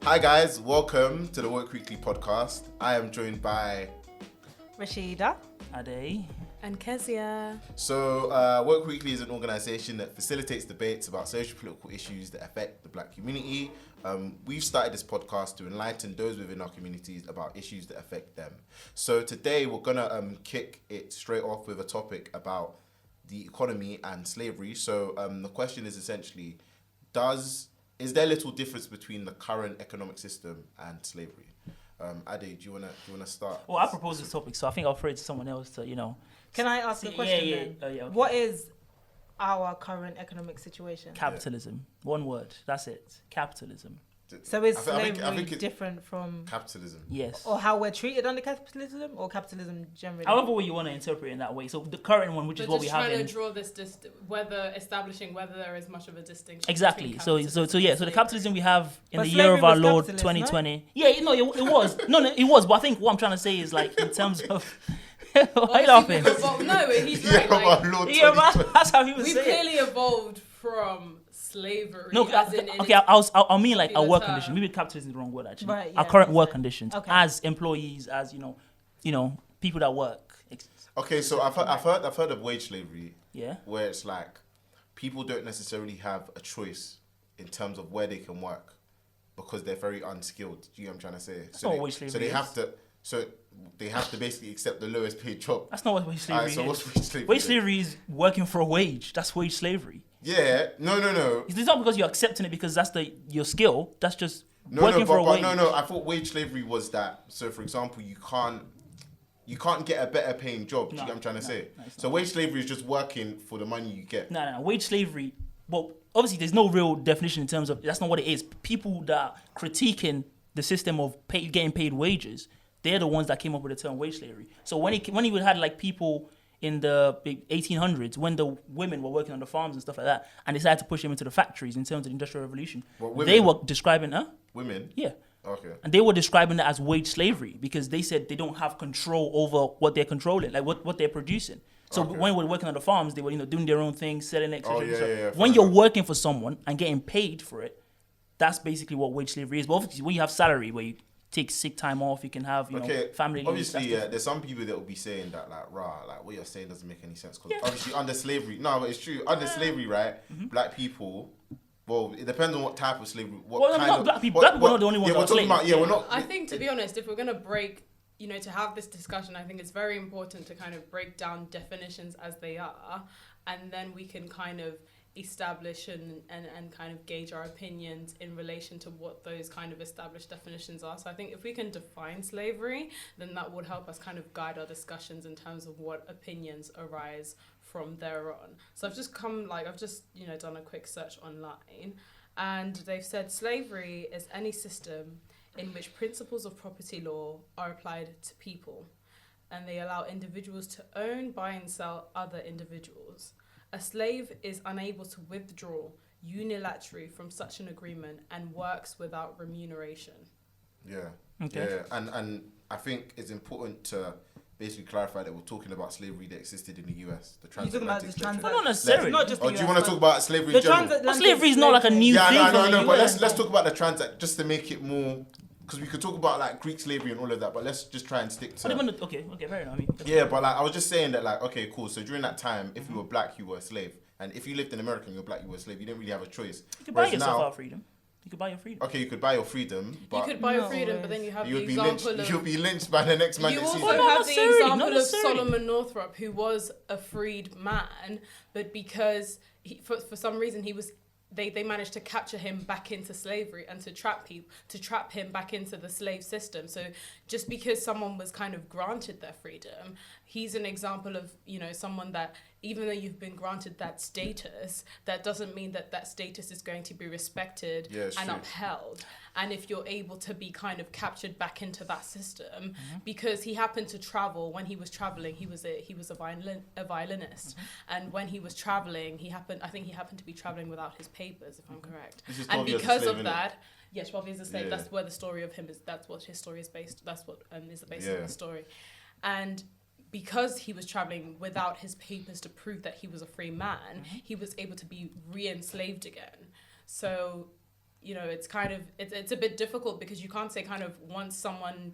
Hi guys, welcome to the WOKEWeekly podcast. I am joined by Rasheeda, Ade, and Keziah. So WOKEWeekly is an organisation that facilitates debates about social political issues that affect the black community. We've started this podcast to enlighten those within our communities about issues that affect them. So today we're gonna kick it straight off with a topic about the economy and slavery. So the question is essentially, is there little difference between the current economic system and slavery? Ade, do you wanna start? Well, I proposed this topic, so I think I'll throw it to someone else to, Can I ask a question then? Okay. What is our current economic situation? Capitalism. One word. That's it. Capitalism. So is I slavery think it's different from... Capitalism. Yes. Or how we're treated under capitalism, or capitalism generally? However way you want to interpret it in that way. So the current one, which is what we have in... Just trying to draw establishing whether there is much of a distinction. Exactly. So the capitalism we have in But the year of our slavery was Lord capitalist, 2020. No? Yeah, it was. No, it was. But I think what I'm trying to say is like in terms of... Why are you laughing? No, he's right. That's how he was We've saying. clearly evolved from slavery. No, I'll mean like our work conditions. Maybe capitalism is the wrong word actually. Right, Our yeah, current that's work fine. conditions Okay. as employees, as people that work. Okay, so I've heard of wage slavery. Yeah. Where it's like people don't necessarily have a choice in terms of where they can work because they're very unskilled. Do you know what I'm trying to say? That's not what wage slavery is. So they have to basically accept the lowest paid job. That's not what wage slavery Alright, so is. what's wage slavery? Wage slavery is working for a wage. That's wage slavery. Yeah, no. It's not because you're accepting it because that's your skill. That's just working for a wage. No. I thought wage slavery was that. So, for example, you can't get a better paying job. Do you get what I'm trying to say? No, so wage slavery is just working for the money you get. No. Wage slavery. Well, obviously, there's no real definition in terms of that's not what it is. People that are critiquing the system of getting paid wages, they're the ones that came up with the term wage slavery. So when he had like people in the 1800s, when the women were working on the farms and stuff like that, and they decided to push them into the factories in terms of the Industrial Revolution, they were describing Women? Yeah. Okay. And they were describing that as wage slavery because they said they don't have control over what they're controlling, like what they're producing. So when we were working on the farms, they were doing their own thing, selling extra. When you're working for someone and getting paid for it, that's basically what wage slavery is. But obviously, when you have salary where you take sick time off, you can have family leave. Obviously, there's some people that will be saying that like what you're saying doesn't make any sense because obviously under slavery, no, but it's true. Under slavery, right? Mm-hmm. Black people. Well, it depends on what type of slavery. Black people are not the only ones that are slaves. We're not. I think, to be honest, if we're going to break, to have this discussion, I think it's very important to kind of break down definitions as they are, and then we can kind of establish and kind of gauge our opinions in relation to what those kind of established definitions are. So I think if we can define slavery, then that would help us kind of guide our discussions in terms of what opinions arise from there on. So I've just done a quick search online, and they've said slavery is any system in which principles of property law are applied to people, and they allow individuals to own, buy and sell other individuals. A slave is unable to withdraw unilaterally from such an agreement and works without remuneration. Yeah. Okay. Yeah, and I think it's important to basically clarify that we're talking about slavery that existed in the US. The transatlantic slave trade. Not necessarily. Not just the Or do you want to talk about slavery in general? Well, slavery is not like a new thing. No, but let's talk about the transact just to make it more, because we could talk about like Greek slavery and all of that, but let's just try and stick to. Okay, fair enough. But like I was just saying that like, okay, cool. So during that time, if you were black, you were a slave, and if you lived in America and you were black, you were a slave. You didn't really have a choice. You could buy yourself out freedom. You could buy your freedom. Okay, you could buy your freedom, but you could buy your freedom, but then you have the example of... You'll be lynched by the next man You that sees also you. have the example of Solomon Northrop, who was a freed man, but because for some reason they managed to capture him back into slavery and to trap him back into the slave system. So just because someone was kind of granted their freedom, he's an example of, someone that, even though you've been granted that status, that doesn't mean that status is going to be respected and upheld. And if you're able to be kind of captured back into that system, because he happened to travel, when he was traveling, he was a violinist. And when he was traveling, he happened to be traveling without his papers, if I'm correct. And because of that, yes, Tobi is a slave. That's where the story of him is. That's what his story is based. That's what is the basis of the story. And because he was traveling without his papers to prove that he was a free man, he was able to be re-enslaved again. So you know, it's kind of it's a bit difficult because you can't say kind of once someone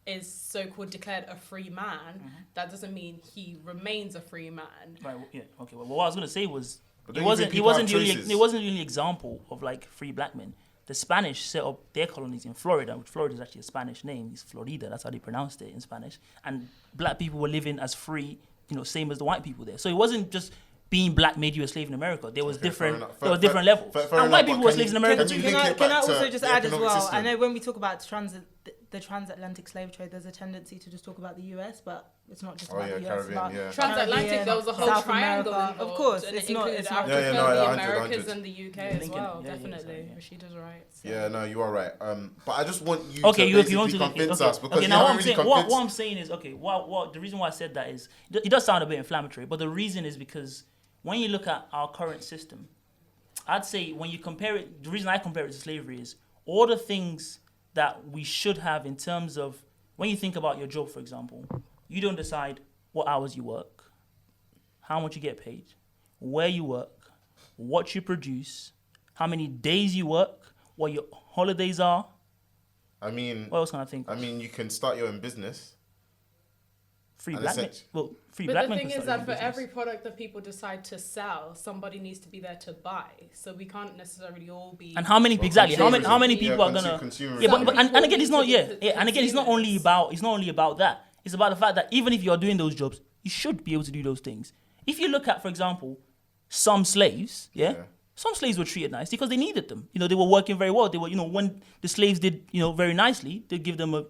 is so-called declared a free man, that doesn't mean he remains a free man. Right. Yeah. Okay. Well, what I was gonna say was But it don't you think people have the choices? only example of like free black men. The Spanish set up their colonies in Florida, which Florida is actually a Spanish name. It's Florida. That's how they pronounced it in Spanish. And black people were living as free, you know, same as the white people there. So it wasn't just being black made you a slave in America. There was different levels. Fair And white enough, people but were can slaves in you- America can too. you link it Can I back to also just the add as economic well? system? I know when we talk about the transatlantic slave trade, there's a tendency to just talk about the US, but it's not just Oh, about yeah, the US. Caribbean, About yeah. Transatlantic, there was a whole South triangle America. involved. Of course, and it's it not. included It's not. Africa, Yeah, no, the 100, Americas, 100. and the UK Yeah, as Lincoln, well. yeah, Definitely, yeah. Rasheeda's right. So. Yeah, no, you are right. But I just want you Okay, to you basically want to convince us because okay. you Now what haven't I'm really saying, convinced. what I'm saying is, okay, what the reason why I said that is, it does sound a bit inflammatory, but the reason is because when you look at our current system, I'd say when you compare it, the reason I compare it to slavery is all the things that we should have in terms of when you think about your job, for example, you don't decide what hours you work, how much you get paid, where you work, what you produce, how many days you work, what your holidays are. I mean, What else can I think? you can start your own business. Free And black men. essentially- Well, free But black the men thing can is start that their for own every business. product that people decide to sell, somebody needs to be there to buy. So we can't necessarily all be. And how many Well, exactly? How many consumerism. people Yeah, are gonna? consumerism. Yeah, but and again, it's not People need to be and again, it's not only about that. It's about the fact that even if you're doing those jobs, you should be able to do those things. If you look at, for example, some slaves, some slaves were treated nice because they needed them. You know, they were working very well. They were, you know, when the slaves did, you know, very nicely, they'd give them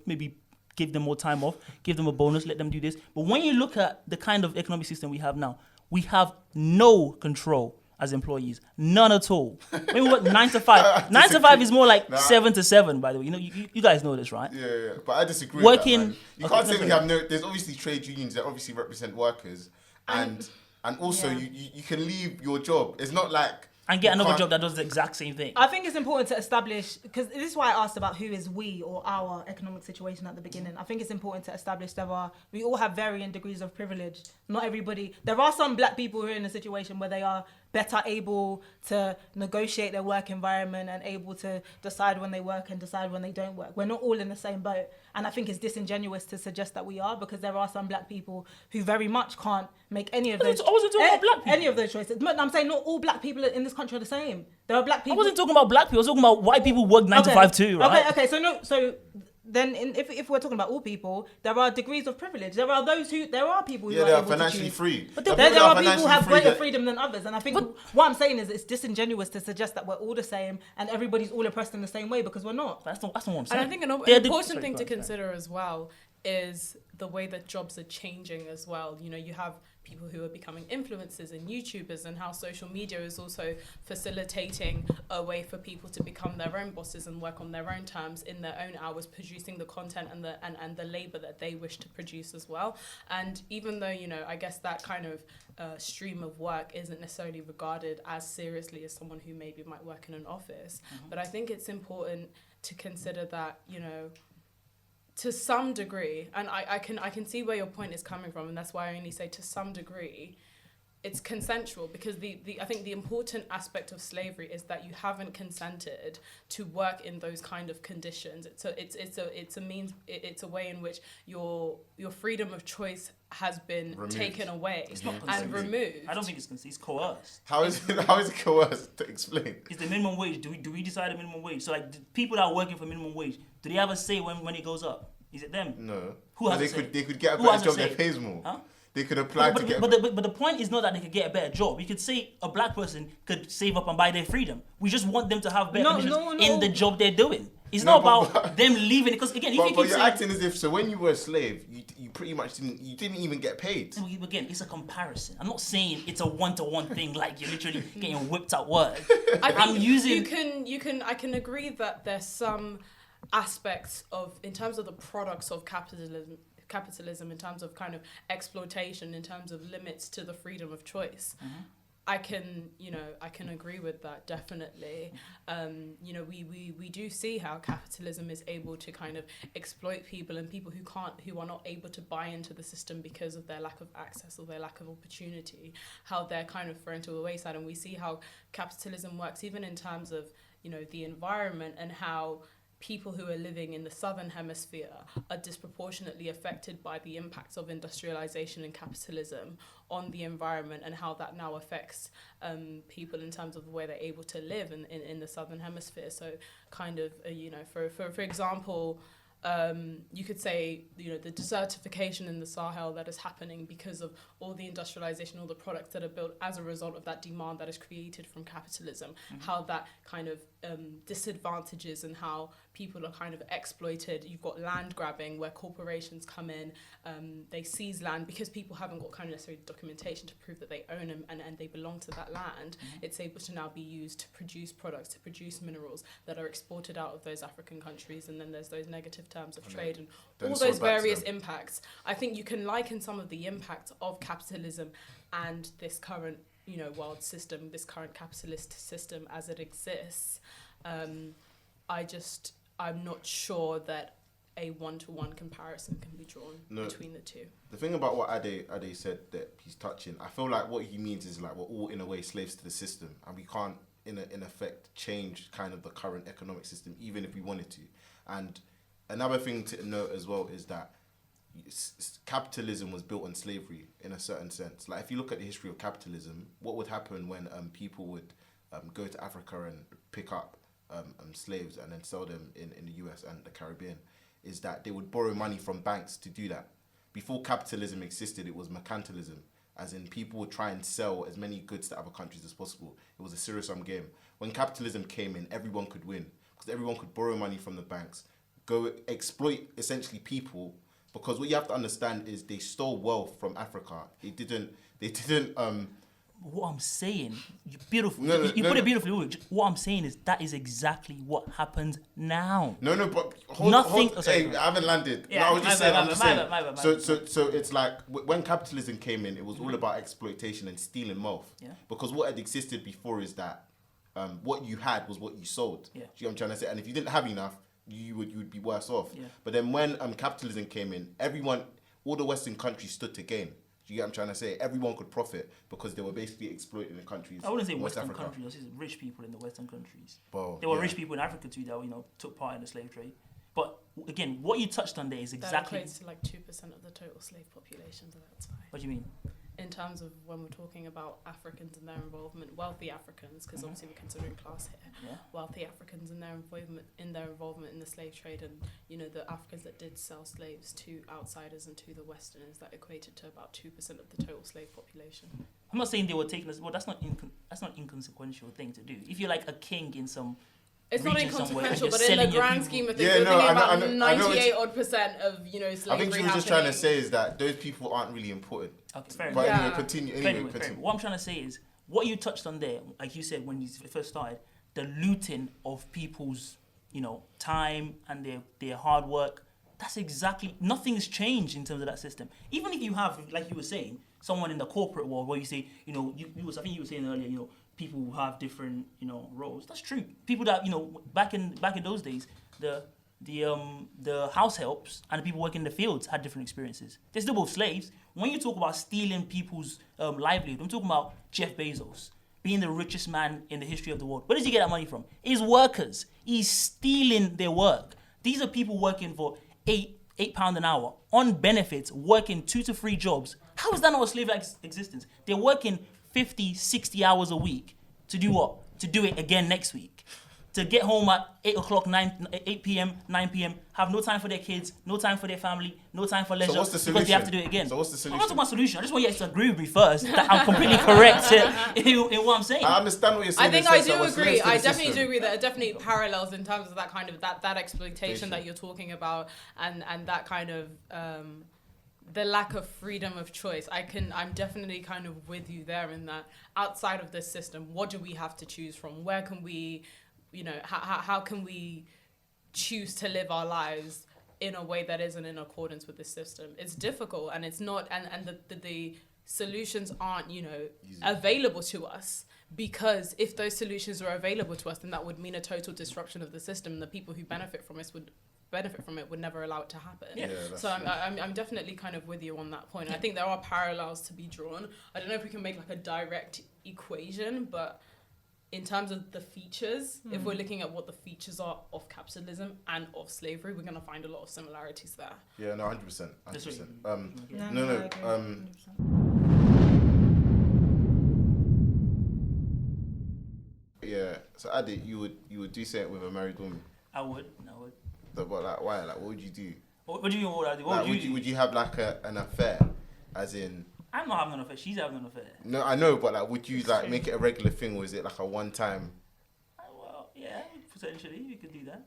give them more time off, give them a bonus, let them do this. But when you look at the kind of economic system we have now, we have no control as employees, none at all. When we work 9 to 5, 9 to 5 is more like 7 to 7. By the way, you know, you guys know this, right? Yeah, but I disagree. Working- with that, man. You okay, can't say no, we sorry. have no. There's obviously trade unions that obviously represent workers, and also Yeah. you can leave your job. It's not like And get you another can't- job that does the exact same thing. I think it's important to establish, because this is why I asked about who is we or our economic situation at the beginning. I think it's important to establish we all have varying degrees of privilege. Not everybody. There are some black people who are in a situation where they are better able to negotiate their work environment and able to decide when they work and decide when they don't work. We're not all in the same boat. And I think it's disingenuous to suggest that we are, because there are some black people who very much can't make any of those. I wasn't talking about black people. Any of those choices. But I'm saying not all black people in this country are the same. There are black I people. wasn't talking about black people. I was talking about white people work 9 to 5 too, right? Okay. So then, if we're talking about all people, there are degrees of privilege. There are people who Yeah, are they are able to financially choose. free. But The there people that are people who have financially greater free freedom than others, and I think what I'm saying is it's disingenuous to suggest that we're all the same and everybody's all oppressed in the same way, because we're not. That's not what I'm saying. And I think an They're the- important sorry, thing go to on, sorry. consider as well is the way that jobs are changing as well. You know, you have people who are becoming influencers and YouTubers, and how social media is also facilitating a way for people to become their own bosses and work on their own terms in their own hours, producing the content and the labor that they wish to produce as well. And even though, you know, I guess that kind of stream of work isn't necessarily regarded as seriously as someone who maybe might work in an office, but I think it's important to consider that, you know, to some degree, and I can see where your point is coming from, and that's why I only say to some degree, it's consensual, because I think the important aspect of slavery is that you haven't consented to work in those kind of conditions. It's a way in which your freedom of choice has been Removed. taken away It's not and consent. removed. I don't think it's coerced. How is it coerced? To explain. It's the minimum wage. Do we decide the minimum wage? So like the people that are working for minimum wage, do they have a say when it goes up? Is it them? No. Who has they a say? could get a Who better has a job say? that pays more. Huh? They could apply to get. But the point is not that they could get a better job. You could say a black person could save up and buy their freedom. We just want them to have better conditions in the job they're doing. It's not about them leaving it, because again, if you But keep you're saying, acting as if so when you were a slave, you pretty much didn't even get paid. again, it's a comparison. I'm not saying it's a one-to-one thing, like you're literally getting whipped at work. I I'm think using. I can agree that there's some aspects of, in terms of the products of capitalism, in terms of kind of exploitation, in terms of limits to the freedom of choice. I can agree with that, definitely. We do see how capitalism is able to kind of exploit people, and people who are not able to buy into the system because of their lack of access or their lack of opportunity, how they're kind of thrown to the wayside. And we see how capitalism works even in terms of, the environment, and how people who are living in the southern hemisphere are disproportionately affected by the impacts of industrialization and capitalism on the environment, and how that now affects people in terms of the way they're able to live in the southern hemisphere. So kind of, for example, you could say, the desertification in the Sahel that is happening because of all the industrialization, all the products that are built as a result of that demand that is created from capitalism, how that kind of disadvantages and how people are kind of exploited. You've got land grabbing where corporations come in, they seize land because people haven't got kind of necessary documentation to prove that they own them and they belong to that land. It's able to now be used to produce products, to produce minerals that are exported out of those African countries, and then there's those negative terms of trade and all those various impacts. I think you can liken some of the impacts of capitalism and this current world system, this current capitalist system as it exists. I'm not sure that a one-to-one comparison can be drawn between the two. The thing about what Ade said that he's touching, I feel like what he means is like we're all in a way slaves to the system, and we can't in effect change kind of the current economic system even if we wanted to. And another thing to note as well is that capitalism was built on slavery in a certain sense. Like if you look at the history of capitalism, what would happen when people would go to Africa and pick up slaves and then sell them in the US and the Caribbean, is that they would borrow money from banks to do that. Before capitalism existed, it was mercantilism, as in people would try and sell as many goods to other countries as possible. It was a zero-sum game. When capitalism came in, everyone could win because everyone could borrow money from the banks, go exploit essentially people, because what you have to understand is they stole wealth from Africa. They didn't what I'm saying, you put it beautifully. What I'm saying is that is exactly what happens now. But hold, hey, I haven't landed. Yeah, no, I was just saying. My bad. So it's like when capitalism came in, it was all about exploitation and stealing wealth. Yeah. Because what had existed before is that what you had was what you sold. Yeah. Do you know what I'm trying to say? And if you didn't have enough, you would be worse off. Yeah. But then when capitalism came in, all the Western countries stood to gain. Do you get what I'm trying to say? Everyone could profit because they were basically exploiting the countries. I wouldn't say West Western Africa. countries. I was saying rich people in the Western countries. Well, there were rich people in Africa too that took part in the slave trade. But again, what you touched on there is exactly. That equates to like 2% of the total slave population, so that's fine. What do you mean? In terms of when we're talking about Africans and their involvement, wealthy Africans, because obviously we're considering class here, wealthy Africans and their involvement in the slave trade, and the Africans that did sell slaves to outsiders and to the Westerners, that equated to about 2% of the total slave population. I'm not saying they were taking us. Well, that's not inconsequential thing to do. If you're like a king in some. It's not inconsequential, but in selling the grand scheme of things, Yeah, we're no, thinking I about know 98% of slavery I think she was just trying to say is that those people aren't really important. Okay, fair But enough. anyway, continue. Anyway, continue. What I'm trying to say is, what you touched on there, like you said when you first started, the looting of people's, time and their hard work. That's exactly, nothing has changed in terms of that system. Even if you have, like you were saying, someone in the corporate world where you say, I think you were saying earlier, people who have different, roles. That's true. People that, back in those days, the house helps and the people working in the fields had different experiences. They're still both slaves. When you talk about stealing people's livelihood, I'm talking about Jeff Bezos being the richest man in the history of the world. Where does he get that money from? His workers. He's stealing their work. These are people working for £8 an hour on benefits, working 2 to 3 jobs. How is that not a slave-like existence? They're working 50, 60 hours a week to do what? To do it again next week. To get home at 8 p.m., 9 p.m., have no time for their kids, no time for their family, no time for leisure. So what's the solution? Because they have to do it again. So what's the solution? I'm not talking about solution. I just want you guys to agree with me first that I'm completely correct in what I'm saying. I understand what you're saying. I think I do agree. I definitely do agree that it definitely parallels in terms of that kind of that exploitation that you're talking about, and that kind of the lack of freedom of choice. I'm definitely kind of with you there in that outside of this system, what do we have to choose from? Where can we, how can we choose to live our lives in a way that isn't in accordance with the system? It's difficult, and it's not, and the solutions aren't, available to us, because if those solutions are available to us, then that would mean a total disruption of the system, and the people who benefit from it would never allow it to happen. Yeah, so I'm definitely kind of with you on that point. I think there are parallels to be drawn. I don't know if we can make like a direct equation, but in terms of the features, if we're looking at what the features are of capitalism and of slavery, we're going to find a lot of similarities there. Yeah, no, 100%. 100%. I No, agree, 100%. Yeah. So Adi, you would do something with a married woman. I would. But like, why? Like, what would you do? What do you mean? What would I do? What Like, would you do? would you have like an affair, as in? I'm not having an affair. She's having an affair. No, I know, but like, would you like make it a regular thing, or is it like a one-time? Well, yeah, potentially we could do that.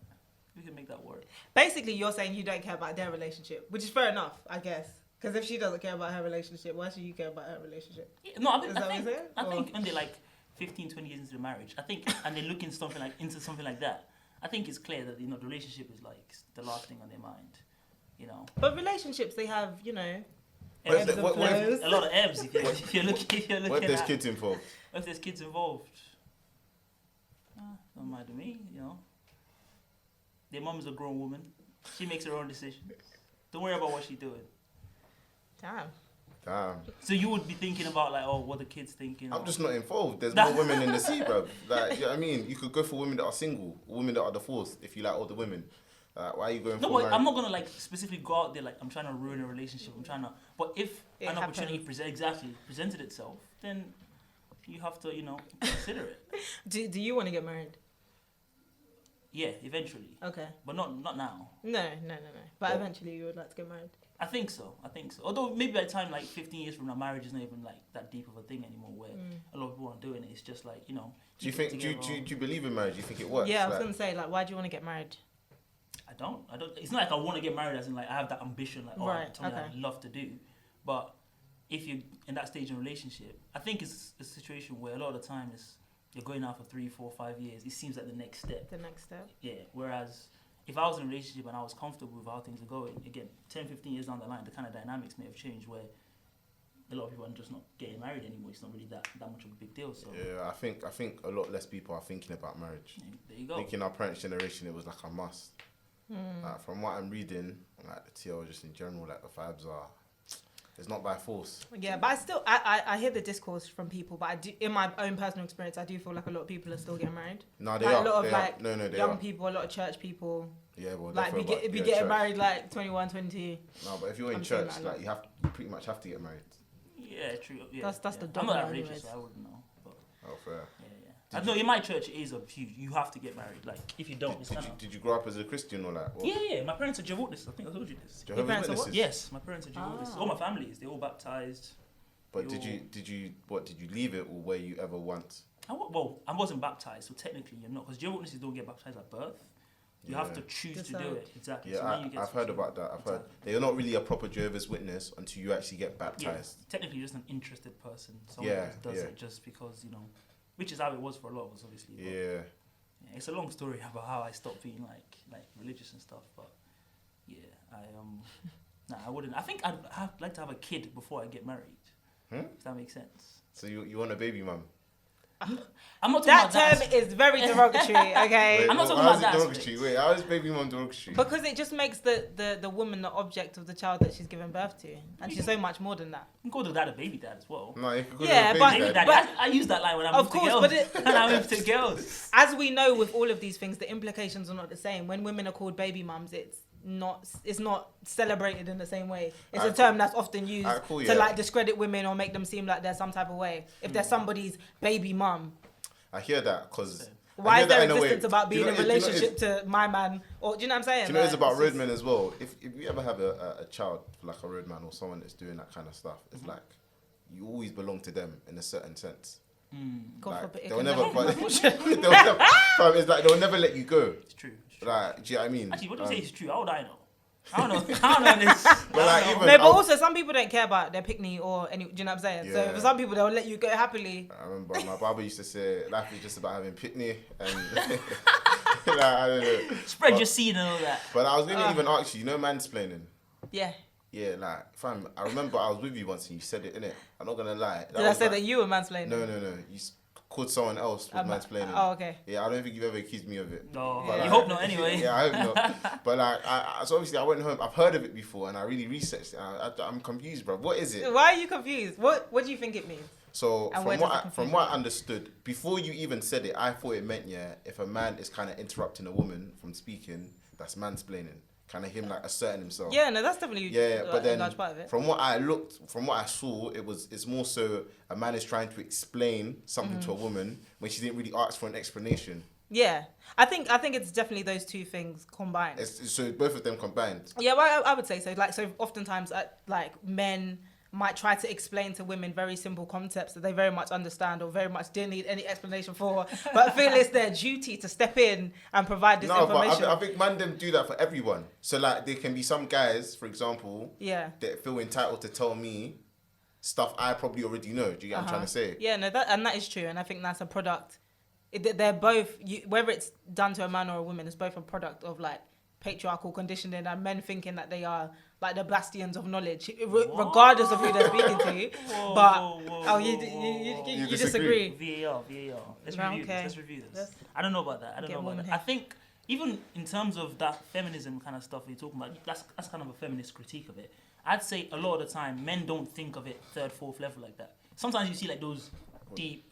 We could make that work. Basically, you're saying you don't care about their relationship, which is fair enough, I guess. Because if she doesn't care about her relationship, why should you care about her relationship? Yeah, no, Is that what you're saying? I think when they're like 15, 20 years into the marriage, I think, and they look into something like that, I think it's clear that, you know, the relationship is like the last thing on their mind, you know. But relationships, they have, you know, What ebbs if- and what if- flows. A lot of ebbs if you're looking What if there's at. kids involved? What if there's kids involved? Don't matter to me, you know. Their mum's a grown woman. She makes her own decisions. Don't worry about what she's doing. Damn. So you would be thinking about like, oh, what the kids thinking? I'm or- just not involved. There's more women in the sea, bro. Like, you know what I mean? You could go for women that are single, women that are divorced, if you like all the women. Why are you going No, for but married? I'm not gonna like specifically go out there like I'm trying to ruin a relationship. I'm trying to. But if It an opportunity happens. presented itself, then you have to, you know, consider it. Do you want to get married? Yeah, eventually, Okay. but not now. No. But Well- eventually you would like to get married. I think so. Although maybe by the time like 15 years from now, marriage is not even like that deep of a thing anymore. Where a lot of people aren't doing it. It's just like, you know. Do you keep it think? Do you, together. do, you, do you believe in marriage? Do you think it works? Yeah, I was Like, going to say, like, why do you want to get married? I don't. It's not like I want to get married as in like I have that ambition, like, oh, Right, it's something okay. I'd love to do. But if you're in that stage in a relationship, I think it's a situation where a lot of the time you're going out for 3, 4, 5 years. It seems like the next step. The next step. Yeah. Whereas if I was in a relationship and I was comfortable with how things are going, again, 10, 15 years down the line, the kind of dynamics may have changed where a lot of people are just not getting married anymore. It's not really that much of a big deal. So Yeah, I think a lot less people are thinking about marriage. there you go. I think in our parents' generation, it was like a must. Like, from what I'm reading, like the TL just in general, like the vibes are, it's not by force. Yeah, but I hear the discourse from people, but I do, in my own personal experience, I do feel like a lot of people are still getting married. No, they Like, are. a lot of they like are. No, they young are. people, a lot of church people. Yeah, well, Like definitely about- be yeah, getting church. married like 21, 20. No, but if you're in I'm saying church, that a lot. like you pretty much have to get married. Yeah, true. Yeah, That's the I'm not that dogma religious, anyways. so I wouldn't know. But Oh, fair. yeah. I know in my church it is a huge. You have to get married. Like if you don't, it's kind of. Did you grow up as a Christian or like? What? Yeah. My parents are Jehovah's Witnesses. I think I told you this. Jehovah's parents are what? Witnesses? Yes, my parents are Jehovah's Witnesses. Ah. All my family is. They're all baptized. But You're- did you leave it, or were you ever once? Well, I wasn't baptized, so technically you're not, because Jehovah's Witnesses don't get baptized at birth. You have Yeah. to choose to Decide. do it. Exactly. Yeah, So then you get I've to heard choose. about that. I've heard Exactly. they're not really a proper Jehovah's Witness until you actually get Yeah, baptized. technically you're just an interested person. Someone Yeah, just does yeah. it just because, you know, which is how it was for a lot of us, obviously. But Yeah. yeah, it's a long story about how I stopped being like religious and stuff, but yeah, I wouldn't. I think I'd like to have a kid before I get married. If that makes sense. So you want a baby mum? I'm not talking That about term that. is very derogatory, okay? I'm not talking how about is it that derogatory? aspect. Wait, how is baby mum derogatory? Because it just makes the woman the object of the child that she's given birth to. And she's so much more than that. You can call the dad a baby dad as well. No, you could call Yeah, it a but- baby Baby dad. daddy. I use that line when I Of move to course, girls. but it- when I move to girls. As we know with all of these things, the implications are not the same. When women are called baby mums, it's not celebrated in the same way. It's a Alright, term that's often used Alright, cool, to yeah. like discredit women or make them seem like they're some type of way. If they're somebody's baby mum, I hear that because why is there existence about being in a relationship to my man? Or do you know what I'm saying? Do you know it's Like, about just- roadmen as well? If you ever have a child like a roadman or someone that's doing that kind of stuff, it's like you always belong to them in a certain sense. God Like, forbid it they'll can never, happen. they'll never, fam, it's like they'll never let you go. It's true. Like, do you know what I mean? Actually, what do you say is true? How would I know? I don't know. I don't know this. But like, even No, but also some people don't care about their pickney or any. Do you know what I'm saying? Yeah. So for some people, they'll let you go happily. I remember my barber used to say life is just about having pitney and like, I don't know. Spread But- your seed and all that. But I was going to even ask you know mansplaining? Yeah. Yeah, like, fam, I remember I was with you once and you said it, innit? I'm not going to lie. Did I say that you were mansplaining? No. You called someone else with mansplaining. Oh, okay. Yeah, I don't think you've ever accused me of it. No, But you like- hope not anyway. Yeah, I hope not. But like, so obviously I went home. I've heard of it before, and I really researched it. I'm confused, bro. What is it? Why are you confused? What do you think it means? So And where does the from what I understood, before you even said it, I thought it meant, yeah, if a man is kind of interrupting a woman from speaking, that's mansplaining. Kind of him like asserting himself. Yeah, no, that's definitely But then a large part of it. from what I saw, it's more so a man is trying to explain something to a woman when she didn't really ask for an explanation. Yeah, I think it's definitely those two things combined. So both of them combined. Yeah, well, I would say so. Like, so oftentimes, like men might try to explain to women very simple concepts that they very much understand or very much didn't need any explanation for, but feel it's their duty to step in and provide this information. But I think man them do that for everyone. So like there can be some guys, for example, that feel entitled to tell me stuff I probably already know. Do you get what I'm trying to say? Yeah, no, that is true, and I think that's a product. They're both, whether it's done to a man or a woman, it's both a product of like patriarchal conditioning and men thinking that they are like the bastions of knowledge, regardless of who they're speaking to. You disagree? VAR. Let's review this. I don't know about that. I think even in terms of that feminism kind of stuff you're talking about, that's kind of a feminist critique of it. I'd say a lot of the time men don't think of it third, fourth level like that. Sometimes you see like those deep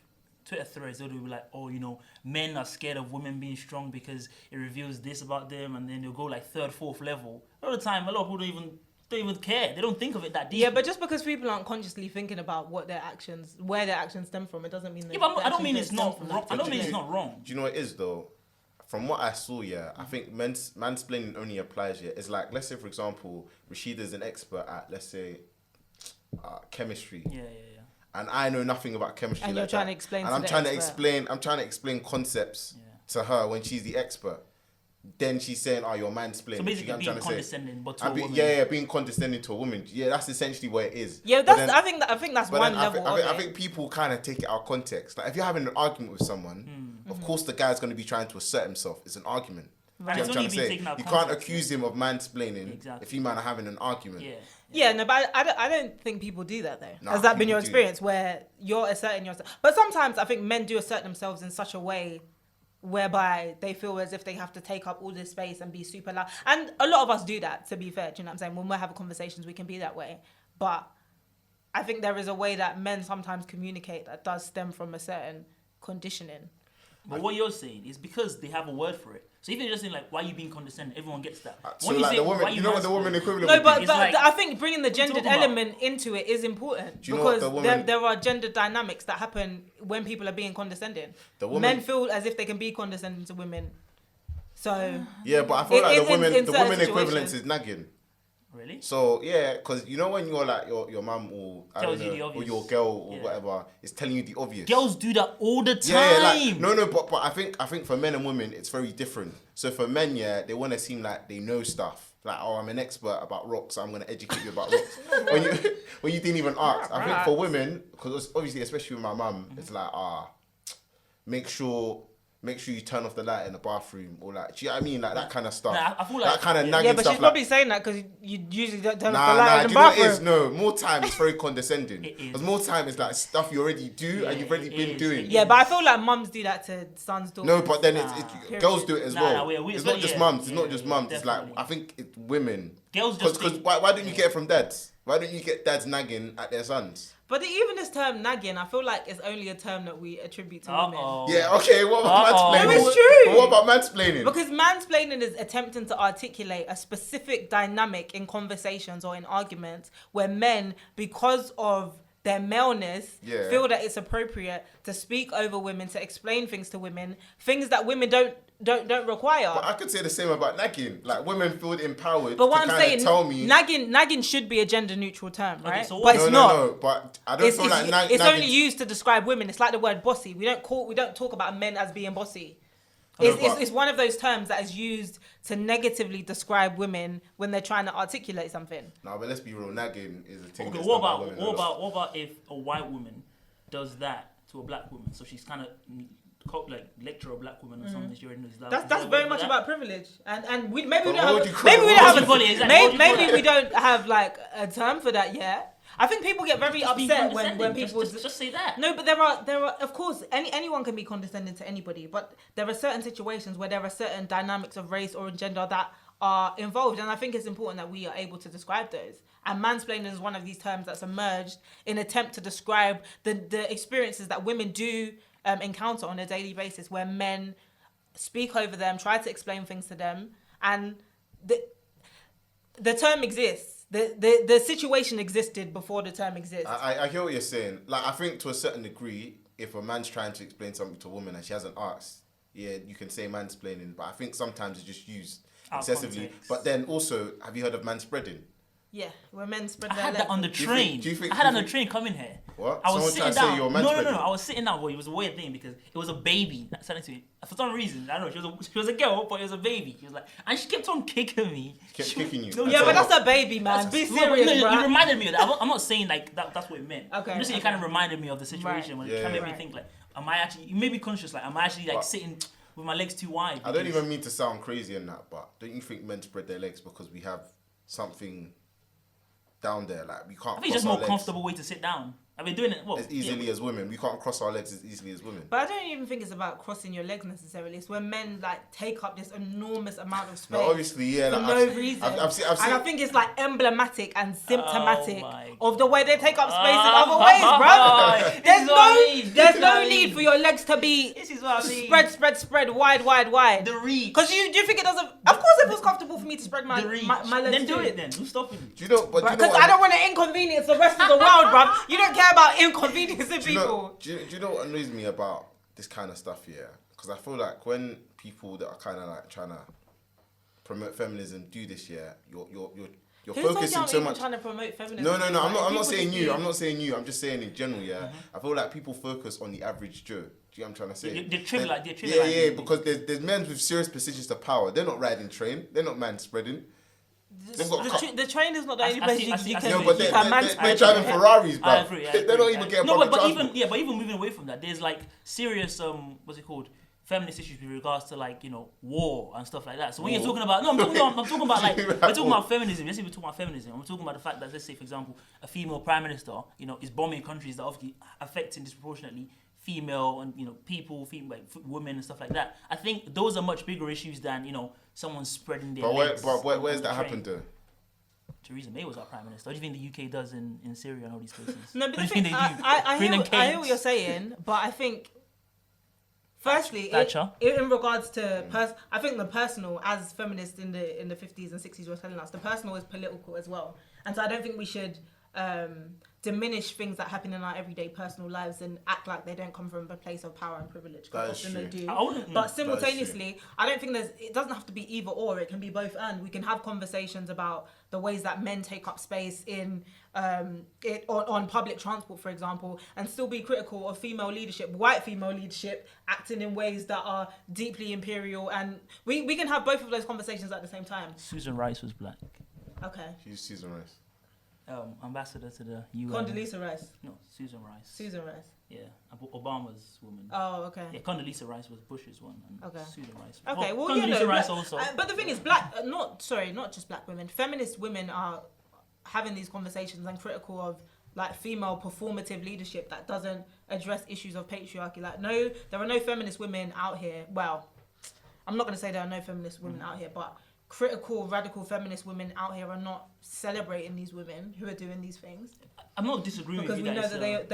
Twitter threads, they'll be like, oh, you know, men are scared of women being strong because it reveals this about them, and then they'll go like third, fourth level. A lot of the time, a lot of people don't even care. They don't think of it that deep. Yeah, but just because people aren't consciously thinking about where their actions stem from, it doesn't mean that. Yeah, but I don't mean it's not wrong. I don't mean it's not wrong. Do you know what it is though? From what I saw, I think mansplaining only applies here. It's like, let's say for example, Rasheeda's an expert at, let's say, chemistry. Yeah. And I know nothing about chemistry. And you're trying to explain. And I'm trying to explain concepts to her when she's the expert. Then she's saying, "Oh, you're mansplaining." So basically, being condescending, but to a woman. Yeah, being condescending to a woman. Yeah, that's essentially what it is. Yeah, I think that's one level. I think people kind of take it out of context. Like if you're having an argument with someone, of course the guy's going to be trying to assert himself. It's an argument. Right. You know what I'm trying to say? You can't accuse him of mansplaining if you man are having an argument. Yeah, no, but I don't think people do that though. Has that been your experience where you're asserting yourself? But sometimes I think men do assert themselves in such a way whereby they feel as if they have to take up all this space and be super loud. And a lot of us do that, to be fair. Do you know what I'm saying? When we're having conversations, we can be that way. But I think there is a way that men sometimes communicate that does stem from a certain conditioning. But what you're saying is because they have a word for it. So if you're just saying like, why are you being condescending? Everyone gets that. So like the woman, you know what the woman equivalent No, but like, I think bringing the gendered element into it is important because there are gender dynamics that happen when people are being condescending. Men feel as if they can be condescending to women. So yeah, but I feel like the woman equivalent is nagging. Really? So yeah, because you know when you're like your mum or I don't know, or your girl or whatever is telling you the obvious. Girls do that all the time. Yeah, like, but I think for men and women it's very different. So for men, they want to seem like they know stuff. Like, oh, I'm an expert about rocks, so I'm gonna educate you about rocks. when you didn't even ask. I think for women, because obviously, especially with my mum, it's like make sure you turn off the light in the bathroom, or like, do you know what I mean? Like that kind of stuff. I feel like that kind of nagging stuff. Yeah, but she's probably saying that because you usually don't turn off the light in the bathroom. Do you know what it is? No, more time it's very condescending. Because more time it's like stuff you already do and you've already been doing. Yeah, but I feel like mums do that to sons, daughters. No, but then it's girls do it as well. It's not just mums. It's not just mums. It's like, I think it's women. Girls just because why don't you get it from dads? Why don't you get dads nagging at their sons? But even this term nagging, I feel like it's only a term that we attribute to women. Yeah, okay, what about mansplaining? No, it's true. But what about mansplaining? Because mansplaining is attempting to articulate a specific dynamic in conversations or in arguments where men, because of their maleness, feel that it's appropriate to speak over women, to explain things to women, things that women don't require. But I could say the same about nagging. Like, women feel empowered but what to I'm kind saying, of tell me... Nagging should be a gender-neutral term, right? So but it's not. No, but I don't feel like it's only used to describe women. It's like the word bossy. We don't talk about men as being bossy. It's one of those terms that is used to negatively describe women when they're trying to articulate something. No, but let's be real. Nagging is a thing. Okay, what about if a white woman does that to a black woman? So she's kind of like lecture a black woman or something. That's very much about privilege, and maybe we don't have like a term for that yet. I think people get very upset when people just say that. No, but there are of course anyone can be condescending to anybody, but there are certain situations where there are certain dynamics of race or gender that are involved. And I think it's important that we are able to describe those. And mansplaining is one of these terms that's emerged in an attempt to describe the experiences that women do encounter on a daily basis, where men speak over them, try to explain things to them, and the term exists. The situation existed before the term exists. I hear what you're saying. Like, I think to a certain degree, if a man's trying to explain something to a woman and she hasn't asked, yeah, you can say mansplaining, but I think sometimes it's just used excessively. Context. But then also, have you heard of manspreading? Yeah, where men spread I their had legs. that on the train. I had on the train coming here. What? I was Someone sitting tried to say down. you're No. manspreading? I was sitting down. Well, it was a weird thing because it was a baby that said it to me. For some reason, I don't know. She was a girl, but it was a baby. She was like, and she kept on kicking me. Kept kicking you. No, Yeah, but that's a baby, man. Be serious, no, bro. you reminded me of that. I'm not saying like that's what it meant. Okay, I'm just saying it kind of reminded me of the situation when it kind of made me Right. think like, am I actually? You made me conscious like, am I actually like But- sitting with my legs too wide? I don't Because- even mean to sound crazy in that, but don't you think men spread their legs because we have something down there? Like, we can't I think it's just cross more our comfortable way to sit down. I've been doing it as easily as women. We can't cross our legs as easily as women. But I don't even think it's about crossing your legs necessarily. It's when men like take up this enormous amount of space No, obviously, yeah. for Like, no reason. I've seen, And I think it's like emblematic and symptomatic my of the way they take up space in other ways, bro. This is what I mean. There's This is what no I need mean. for your legs to be This is what I mean. spread, wide. The reach. Because do you think it doesn't? Of course, it feels comfortable for me to spread my The reach. my legs. Then do too. it then. Who's stopping you? Do you know? But do you know Because what I don't want to inconvenience the rest of the world, bruv. You don't care about inconveniencing Do you know, people. do you know what annoys me about this kind of stuff, yeah? Because I feel like when people that are kind of like trying to promote feminism do this, yeah, you're Who told you focusing I'm so even much. trying to promote feminism? No, I'm not People saying just you. be- I'm not saying you. I'm just saying in general, yeah. I feel like people focus on the average Joe. Do you know what I'm trying to say? They're trivializing Yeah, it. because there's men with serious positions to power. They're not riding train. They're not man spreading. They've got The train is not the only I place see- you I see- I can see- No, but you they're can manspread. driving Ferraris, bro. I agree. They're not even getting public transport. But even moving away from that, there's like serious what's it called? Feminist issues with regards to like, you know, war and stuff like that. So when you're talking about I'm talking about like we're talking about feminism. Let's say we're talking about feminism. I'm talking about the fact that, let's say for example, a female prime minister, you know, is bombing countries that obviously affecting disproportionately female and, you know, people, women and stuff like that. I think those are much bigger issues than, you know, someone spreading their legs. Where's that on the happened train. to? Theresa May was our prime minister. What do you think the UK does in Syria and all these places? No, but What the do you thing, think they do? I Bring them hear what cakes? you're saying, but I think, firstly, Thatcher. in regards to I think the personal, as feminists in the 50s and 60s were telling us, the personal is political as well, and so I don't think we should diminish things that happen in our everyday personal lives and act like they don't come from a place of power and privilege, That because is often they true. do. I wouldn't- But that is simultaneously, I don't think it doesn't have to be either or. It can be both and. We can have conversations about the ways that men take up space in on public transport, for example, and still be critical of female leadership, white female leadership, acting in ways that are deeply imperial. And we can have both of those conversations at the same time. Susan Rice was black. Okay. She's Susan Rice. Ambassador to the UN. Condoleezza Rice. No, Susan Rice. Susan Rice. Yeah, Obama's woman. Oh, okay. Yeah, Condoleezza Rice was Bush's one. And Okay. Susan Rice. Okay, well, Condoleezza Rice black- also. but the thing is, not just black women. Feminist women are having these conversations and critical of like female performative leadership that doesn't address issues of patriarchy. Like, no, there are no feminist women out here. Well, I'm not going to say there are no feminist women out here, but critical, radical feminist women out here are not celebrating these women who are doing these things, I'm not disagreeing because with we you know that that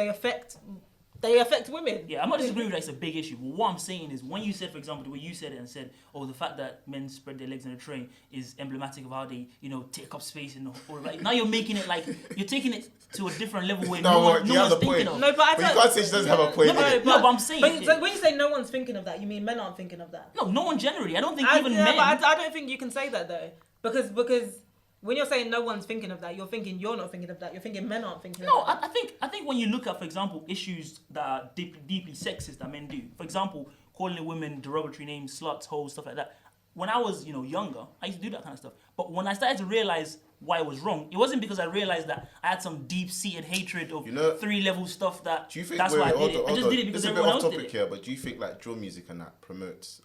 they affect women. Yeah, I'm not disagreeing with that it's a big issue. But what I'm saying is, when you said, for example, the way you said it and said, oh, the fact that men spread their legs in a train is emblematic of how they, you know, take up space in the whole, like, now you're making it like, you're taking it to a different level where no one's thinking of. No, but But you can't say she doesn't have a point. No, but I'm saying. But so when you say no one's thinking of that, you mean men aren't thinking of that? No one generally. I don't think even Yeah, men. but I don't think you can say that though, because when you're saying no one's thinking of that, you're thinking you're not thinking of that. You're thinking men aren't thinking No, of that. I think when you look at, for example, issues that are deeply sexist that men do, for example, calling women derogatory names, sluts, hoes, stuff like that. When I was, you know, younger, I used to do that kind of stuff. But when I started to realize why it was wrong, it wasn't because I realized that I had some deep-seated hatred of 3-level stuff that. Do you think that's why I did it. I just did it because this is a bit everyone off else did topic it. here, but do you think like drill music and that promotes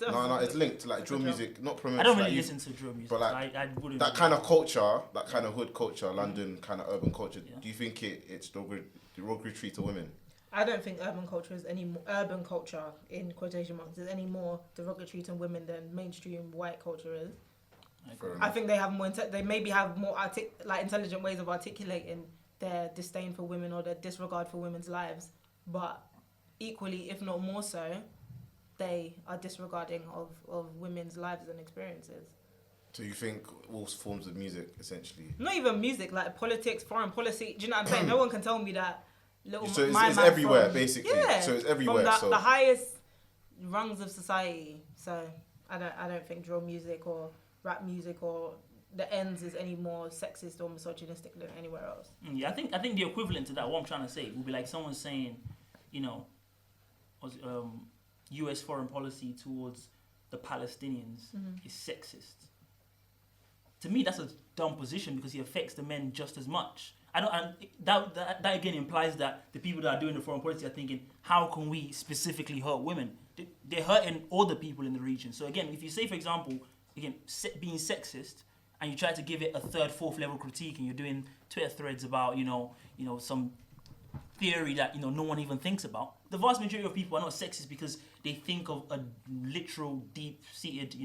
no, it's linked to like drill music, not promotes. I don't like, really listen to drill music. but like I wouldn't. that kind of culture, that kind of hood culture, London kind of urban culture. Yeah. Do you think it's derogatory to women? I don't think urban culture in quotation marks is any more derogatory to women than mainstream white culture is. I think they have more. They maybe have more intelligent ways of articulating their disdain for women or their disregard for women's lives, but equally, if not more so, they are disregarding of women's lives and experiences. So you think all forms of music, essentially? Not even music, like politics, foreign policy. Do you know what I'm saying? No one can tell me that. So it's everywhere, basically. Yeah, so it's everywhere. From the highest rungs of society. So I don't think drill music or rap music or the ends is any more sexist or misogynistic than anywhere else. Yeah, I think the equivalent to that, what I'm trying to say, would be like someone saying, U.S. foreign policy towards the Palestinians is sexist. To me, that's a dumb position because it affects the men just as much. That again implies that the people that are doing the foreign policy are thinking, how can we specifically hurt women? They're hurting all the people in the region. So again, if you say, for example, being sexist, and you try to give it a third, fourth level critique, and you're doing Twitter threads about, some theory that, no one even thinks about. The vast majority of people are not sexist because they think of a literal, deep-seated,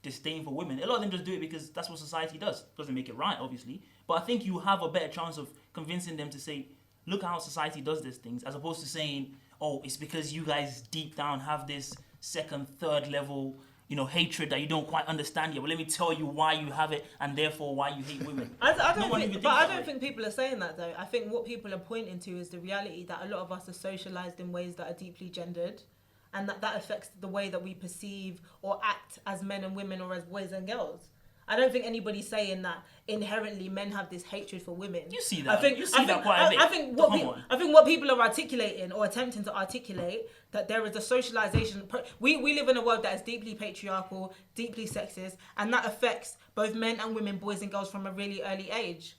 disdain for women. A lot of them just do it because that's what society does. Doesn't make it right, obviously. But I think you have a better chance of convincing them to say, look how society does these things, as opposed to saying, oh, it's because you guys deep down have this second, third level hatred that you don't quite understand yet. But let me tell you why you have it, and therefore why you hate women. I don't think people are saying that though. I think what people are pointing to is the reality that a lot of us are socialised in ways that are deeply gendered, and that affects the way that we perceive or act as men and women or as boys and girls. I don't think anybody's saying that inherently men have this hatred for women. You see that? Quite a bit. I think what people are articulating or attempting to articulate, that there is a socialization. We live in a world that is deeply patriarchal, deeply sexist, and that affects both men and women, boys and girls from a really early age,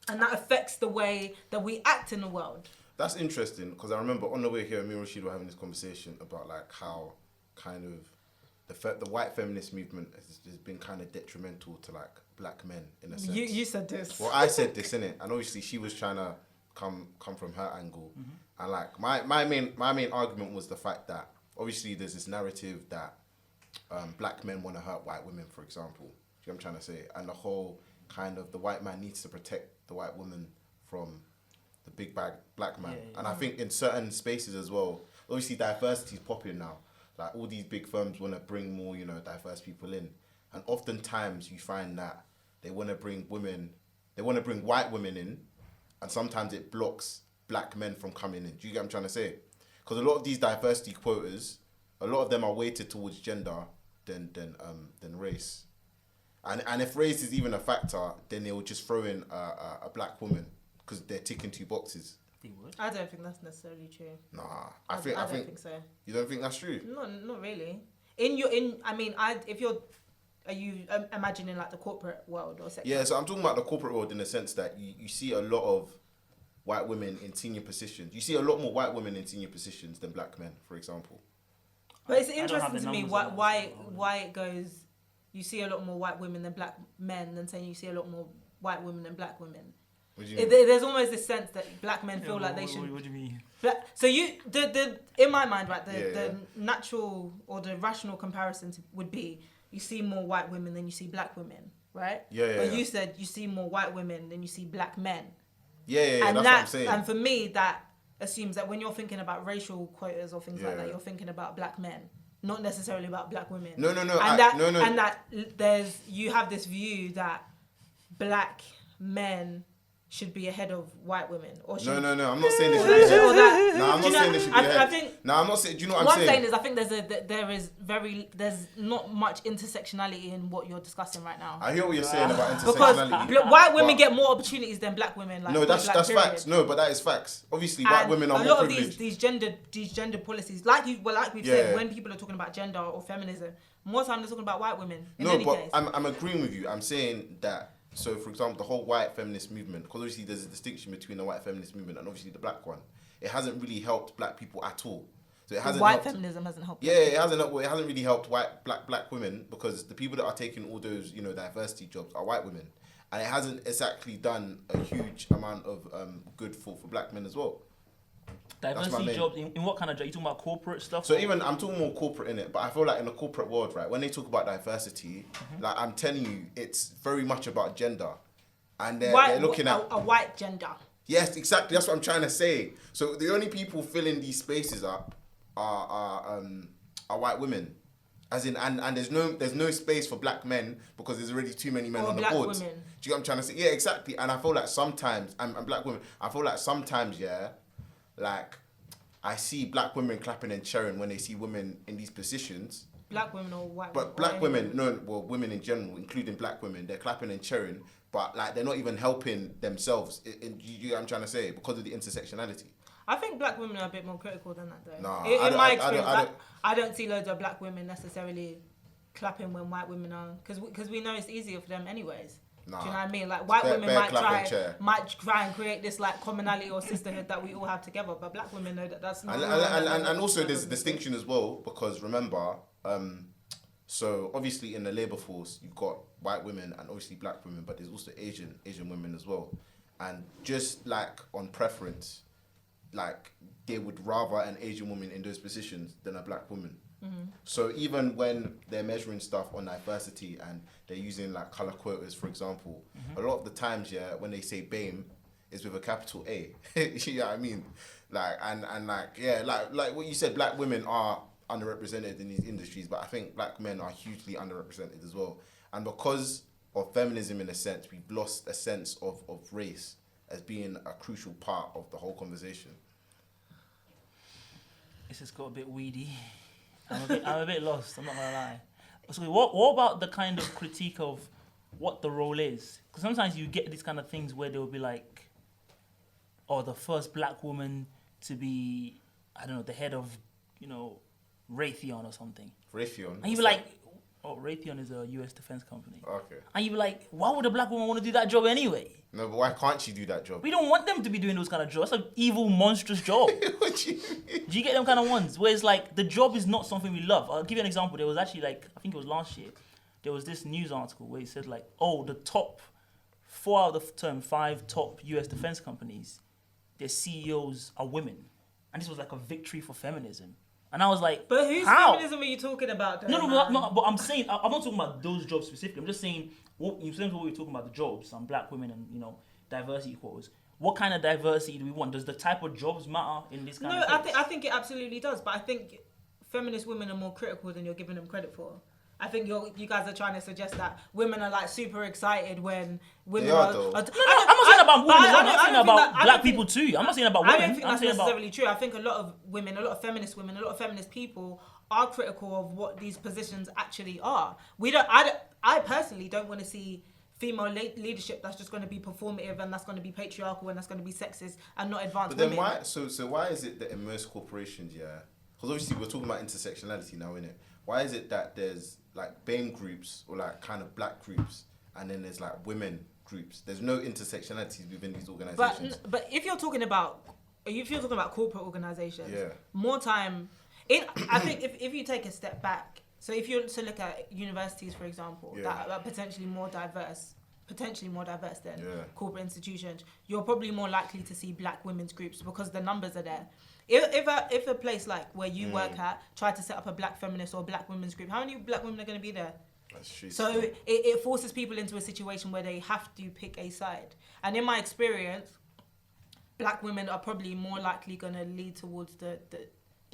and that affects the way that we act in the world. That's interesting because I remember on the way here, me and Rasheeda were having this conversation about like how kind of the white feminist movement has been kind of detrimental to like black men in a sense. You said this. Well, I said this, innit? And obviously she was trying to come from her angle. Mm-hmm. And like my main argument was the fact that obviously there's this narrative that black men want to hurt white women, for example. Do you know what I'm trying to say? And the whole kind of the white man needs to protect the white woman from the big bad black man. Yeah. And I think in certain spaces as well, obviously diversity is popular now. Like all these big firms want to bring more, diverse people in, and oftentimes you find that they want to bring white women in, and sometimes it blocks black men from coming in. Do you get what I'm trying to say? Because a lot of these diversity quotas, a lot of them are weighted towards gender than race, and if race is even a factor, then they will just throw in a black woman because they're ticking 2 boxes. I don't think that's necessarily true. Nah, I don't think so. You don't think that's true? No, not really. Are you imagining like the corporate world or sector? Yeah, so I'm talking about the corporate world in the sense that you see a lot of white women in senior positions. You see a lot more white women in senior positions than black men, for example. But it's interesting to me why it goes. You see a lot more white women than black men than saying you see a lot more white women than black women. There's almost this sense that black men feel like they should. What do you mean? So in my mind, right, the natural or the rational comparison would be you see more white women than you see black women, right? But you said you see more white women than you see black men. And that's what I'm saying. And for me, that assumes that when you're thinking about racial quotas or things like that, you're thinking about black men, not necessarily about black women. No. And that you have this view that black men should be ahead of white women, or should I'm not saying they should be ahead. No, I'm not saying they should be ahead. I'm not saying. Do you know what I'm saying? What I'm saying is, I think there's not much intersectionality in what you're discussing right now. I hear what you're saying about intersectionality. Because white women get more opportunities than black women. Like, no, that's facts. No, but that is facts. Obviously, white women are more privileged. A lot of these gender policies, like we've said, when people are talking about gender or feminism, more time they're talking about white women. I'm agreeing with you. I'm saying that. So, for example, the whole white feminist movement, because obviously there's a distinction between the white feminist movement and obviously the black one. It hasn't really helped black people at all. So it hasn't. White feminism hasn't helped. Yeah, it hasn't really helped black women because the people that are taking all those diversity jobs are white women, and it hasn't exactly done a huge amount of good for black men as well. Diversity main. jobs, in what kind of job? You talking about corporate stuff? So even, I'm talking more corporate in it, but I feel like in the corporate world, right, when they talk about diversity, like I'm telling you, it's very much about gender. And they're looking at... A white gender. Yes, exactly. That's what I'm trying to say. So the only people filling these spaces up are white women. As in, and there's no space for black men because there's already too many men on the board. Do you get what I'm trying to say? Yeah, exactly. And I feel like sometimes, and black women, I feel like sometimes, yeah, like I see black women clapping and cheering when they see women in these positions. Black women or white women? But black women, women in general, including black women, they're clapping and cheering, but like they're not even helping themselves. You get what I'm trying to say? Because of the intersectionality. I think black women are a bit more critical than that, though. Nah, in my experience, I don't see loads of black women necessarily clapping when white women are, because we know it's easier for them anyways. Nah. Do you know what I mean? Like white women might try and create this like commonality or sisterhood that we all have together, but black women know that that's not. And also there's a distinction as well, because remember, so obviously in the labour force you've got white women and obviously black women, but there's also Asian women as well, and just like on preference, like they would rather an Asian woman in those positions than a black woman. Mm-hmm. So even when they're measuring stuff on diversity and they're using like colour quotas, for example, a lot of the times, yeah, when they say BAME, it's with a capital A. You know what I mean? Like and like yeah, like what you said, black women are underrepresented in these industries, but I think black men are hugely underrepresented as well. And because of feminism, in a sense, we've lost a sense of race as being a crucial part of the whole conversation. This has got a bit weedy. I'm a bit lost, I'm not gonna lie. So what about the kind of critique of what the role is? Because sometimes you get these kind of things where they'll be like, oh, the first black woman to be, I don't know, the head of, Raytheon or something. Raytheon? And you'd be like, oh, Raytheon is a US defense company. Okay. And you'd be like, why would a black woman want to do that job anyway? No, but why can't she do that job? We don't want them to be doing those kind of jobs. That's an evil, monstrous job. What do you mean? Do you get them kind of ones? Where it's like, the job is not something we love. I'll give you an example. There was actually I think it was last year, there was this news article where it said like, oh, the top 4 out of the 5 top US defense companies, their CEOs are women. And this was like a victory for feminism. And I was like, but whose feminism are you talking about? No, but I'm saying, I'm not talking about those jobs specifically. I'm just saying, in terms of what we're talking about, the jobs, and black women and, diversity quotas, what kind of diversity do we want? Does the type of jobs matter in this kind of case? I think it absolutely does. But I think feminist women are more critical than you're giving them credit for. I think you guys are trying to suggest that women are like super excited when women they are. Though. I'm not saying about women. I'm saying about black people too. I'm not saying about women. I don't think that's necessarily true. I think a lot of women, a lot of feminist people are critical of what these positions actually are. I personally don't want to see female leadership that's just going to be performative and that's going to be patriarchal and that's going to be sexist and not advanced women. But then why is it that in most corporations, yeah, because obviously we're talking about intersectionality now, innit? Why is it that there's like BAME groups or like kind of black groups and then there's like women groups? There's no intersectionalities within these organizations. But if you're talking about corporate organizations, yeah, more time. I think if you take a step back, so if you're to look at universities, for example, that are potentially more diverse than corporate institutions, you're probably more likely to see black women's groups because the numbers are there. If a place like where you work at tried to set up a black feminist or black women's group, how many black women are going to be there? That's true. So it forces people into a situation where they have to pick a side. And in my experience, black women are probably more likely going to lead towards the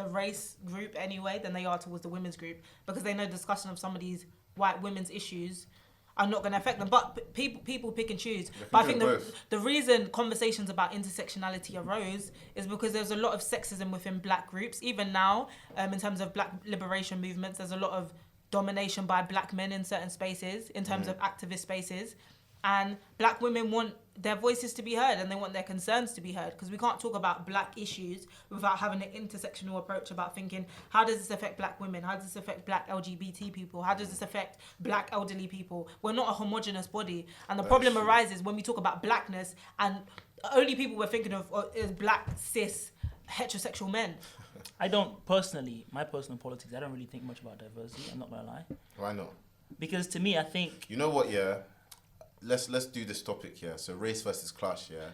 race group anyway than they are towards the women's group, because they know discussion of some of these white women's issues are not going to affect them. But people pick and choose. But I think the reason conversations about intersectionality arose is because there's a lot of sexism within black groups. Even now, in terms of black liberation movements, there's a lot of domination by black men in certain spaces, in terms of activist spaces. And black women want their voices to be heard and they want their concerns to be heard, because we can't talk about black issues without having an intersectional approach about thinking, how does this affect black women? How does this affect black LGBT people? How does this affect black elderly people? We're not a homogenous body. And the problem arises when we talk about blackness and only people we're thinking of is black, cis, heterosexual men. I don't personally, my personal politics, I don't really think much about diversity. I'm not going to lie. Why not? Because to me, I think... You know what, yeah? Let's do this topic here. So race versus class, yeah?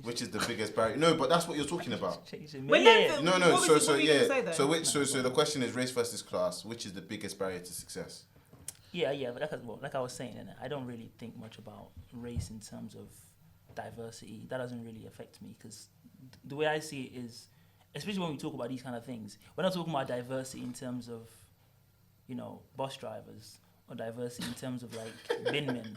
which is the biggest barrier? No, but that's what you're talking about. Wait, No. what were you gonna say, though? So the question is race versus class. Which is the biggest barrier to success? Yeah. But like I was saying, I don't really think much about race in terms of diversity. That doesn't really affect me because the way I see it is, especially when we talk about these kind of things, we're not talking about diversity in terms of, bus drivers or diversity in terms of like bin men.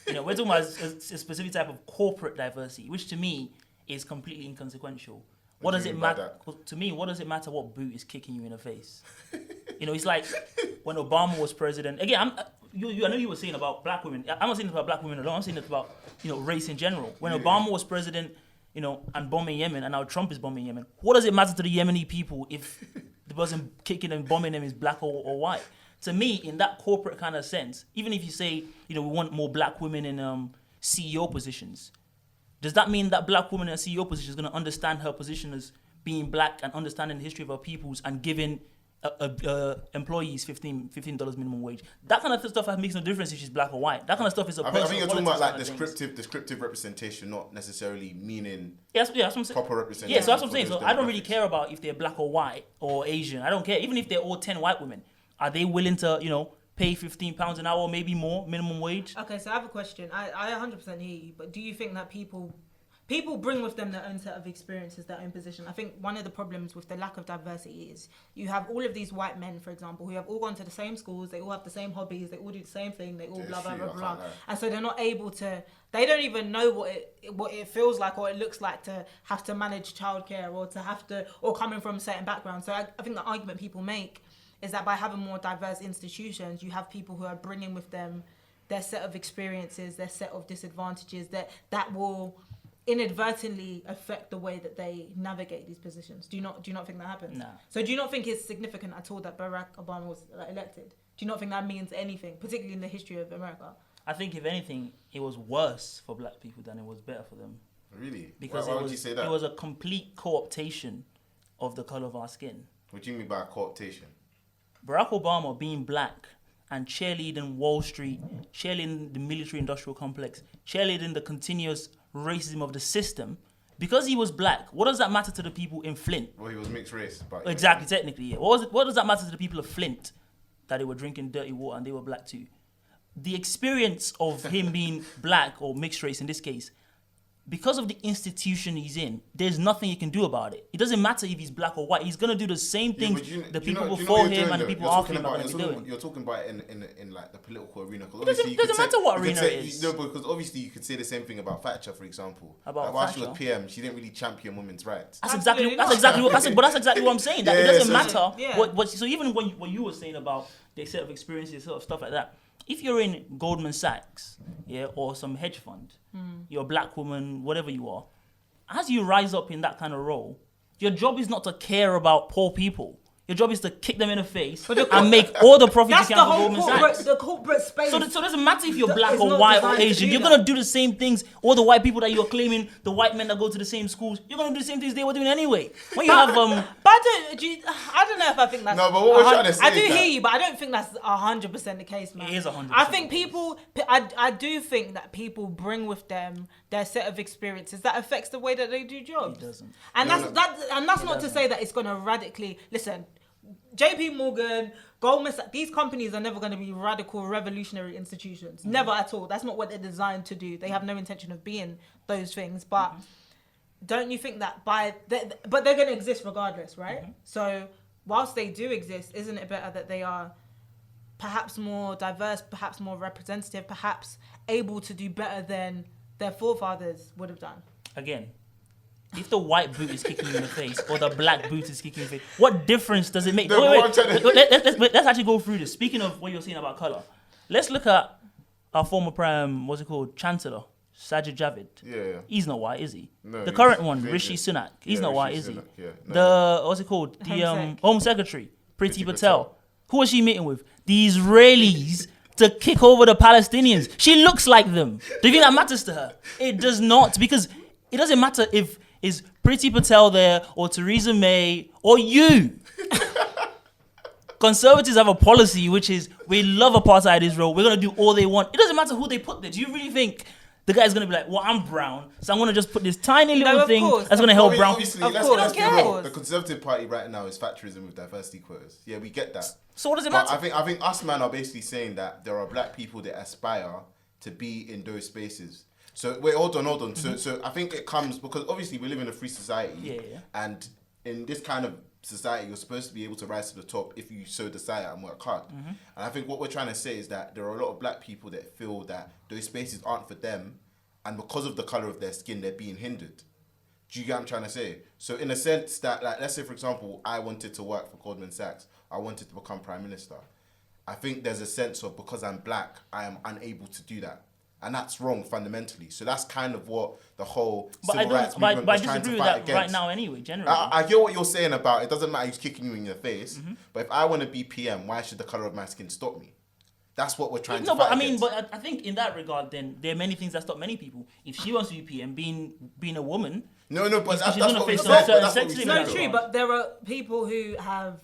We're talking about a specific type of corporate diversity, which to me is completely inconsequential. What does it matter? To me, what does it matter what boot is kicking you in the face? It's like when Obama was president. Again, I know you were saying about black women. I'm not saying it about black women alone. I'm saying it about race in general. When Obama was president, and bombing Yemen, and now Trump is bombing Yemen. What does it matter to the Yemeni people if the person kicking and bombing them is black or white? To me, in that corporate kind of sense, even if you say, we want more black women in CEO positions, does that mean that black woman in a CEO position is going to understand her position as being black and understanding the history of her peoples and giving employees $15 minimum wage? That kind of stuff makes no difference if she's black or white. That kind of stuff is I think you're talking about like descriptive representation, not necessarily meaning that's what I'm saying. Proper representation. Yeah, so that's what I'm saying. So I don't really care about if they're black or white or Asian. I don't care. Even if they're all 10 white women, are they willing to, pay £15 an hour or maybe more minimum wage? Okay, so I have a question. I 100% hear you, but do you think that people bring with them their own set of experiences, their own position? I think one of the problems with the lack of diversity is you have all of these white men, for example, who have all gone to the same schools, they all have the same hobbies, they all do the same thing, they all blah, blah, blah, blah. And so they're not able to, they don't even know what it feels like or it looks like to have to manage childcare or coming from a certain background. So I think the argument people make is that by having more diverse institutions, you have people who are bringing with them their set of experiences, their set of disadvantages that will inadvertently affect the way that they navigate these positions. Do you not think that happens? No. So do you not think it's significant at all that Barack Obama was elected? Do you not think that means anything, particularly in the history of America? I think if anything, it was worse for black people than it was better for them. Really? Because why would you say that? It was a complete co-optation of the color of our skin. What do you mean by co-optation? Barack Obama being black and cheerleading Wall Street, cheerleading the military-industrial complex, cheerleading the continuous racism of the system, because he was black, what does that matter to the people in Flint? Well, he was mixed race. But exactly, technically, yeah. What does that matter to the people of Flint? That they were drinking dirty water and they were black too. The experience of him being black or mixed race in this case, because of the institution he's in, there's nothing he can do about it. It doesn't matter if he's black or white. He's going to do the same things the people before him and the people after him are going to be doing. You're talking about it in like the political arena. It doesn't matter what arena it is. No, because obviously you could say the same thing about Thatcher, for example. About while Thatcher? she was PM, she didn't really champion women's rights. That's exactly what I'm saying. That it doesn't matter. Yeah. So even what you were saying about the set of experiences, sort of stuff like that. If you're in Goldman Sachs, or some hedge fund, you're a black woman, whatever you are, as you rise up in that kind of role, your job is not to care about poor people. Your job is to kick them in the face and make all the profit you can for Goldman Sachs. The corporate space. So it doesn't matter if you're black or white or Asian. You're going to do the same things. All the white people that you're claiming, the white men that go to the same schools, you're going to do the same things they were doing anyway. When you have... But I don't know if I think that's... No, but what we're trying to say I do hear you, but I don't think that's 100% the case, man. It is 100%. I think I do think that people bring with them their set of experiences that affects the way that they do jobs. It doesn't. And that's not to say that it's going to radically... Listen... JP Morgan, Goldman Sachs, these companies are never going to be radical revolutionary institutions. Never at all. That's not what they're designed to do. They have no intention of being those things. But don't you think that but they're going to exist regardless, right? So whilst they do exist, isn't it better that they are perhaps more diverse, perhaps more representative, perhaps able to do better than their forefathers would have done? Again, if the white boot is kicking you in the face or the black boot is kicking you in the face, what difference does it make? Let's actually go through this. Speaking of what you're saying about colour, let's look at our former prime, Chancellor, Sajid Javid. Yeah. He's not white, is he? No, the current one, Rishi Sunak. He's not white, is he? Yeah. No. The Home Secretary, Priti Patel. Who was she meeting with? The Israelis to kick over the Palestinians. She looks like them. Do you think that matters to her? It does not, because it doesn't matter if is Priti Patel there or Theresa May or you. Conservatives have a policy which is we love apartheid Israel. We're going to do all they want. It doesn't matter who they put there. Do you really think the guy's gonna be like, well, I'm brown, so I'm gonna just put this tiny little of thing course, that's gonna help brown. Obviously, Of let's course, be of real. course. The Conservative Party right now is factorism with diversity quotas. Yeah, we get that. So what does it But matter? I think us man are basically saying that there are black people that aspire to be in those spaces. So wait, hold on. So I think it comes because obviously we live in a free society. Yeah. And in this kind of society, you're supposed to be able to rise to the top if you so desire and work hard. And I think what we're trying to say is that there are a lot of black people that feel that those spaces aren't for them, and because of the color of their skin, they're being hindered. Do you get what I'm trying to say? So in a sense that, like, let's say for example, I wanted to work for Goldman Sachs, I wanted to become Prime Minister. I think there's a sense of because I'm black, I am unable to do that. And that's wrong fundamentally. So that's kind of what the whole civil rights movement was trying to disagree fight with that against. right now anyway, generally. I hear what you're saying about it doesn't matter who's kicking you in your face, but if I want to be PM, why should the colour of my skin stop me? That's what we're trying to fight against. But I think in that regard, then there are many things that stop many people. If she wants to be PM, being a woman, No, but that's gonna what we face said. some certain That's what we sexism. said. No, Yeah. true, but there are people who have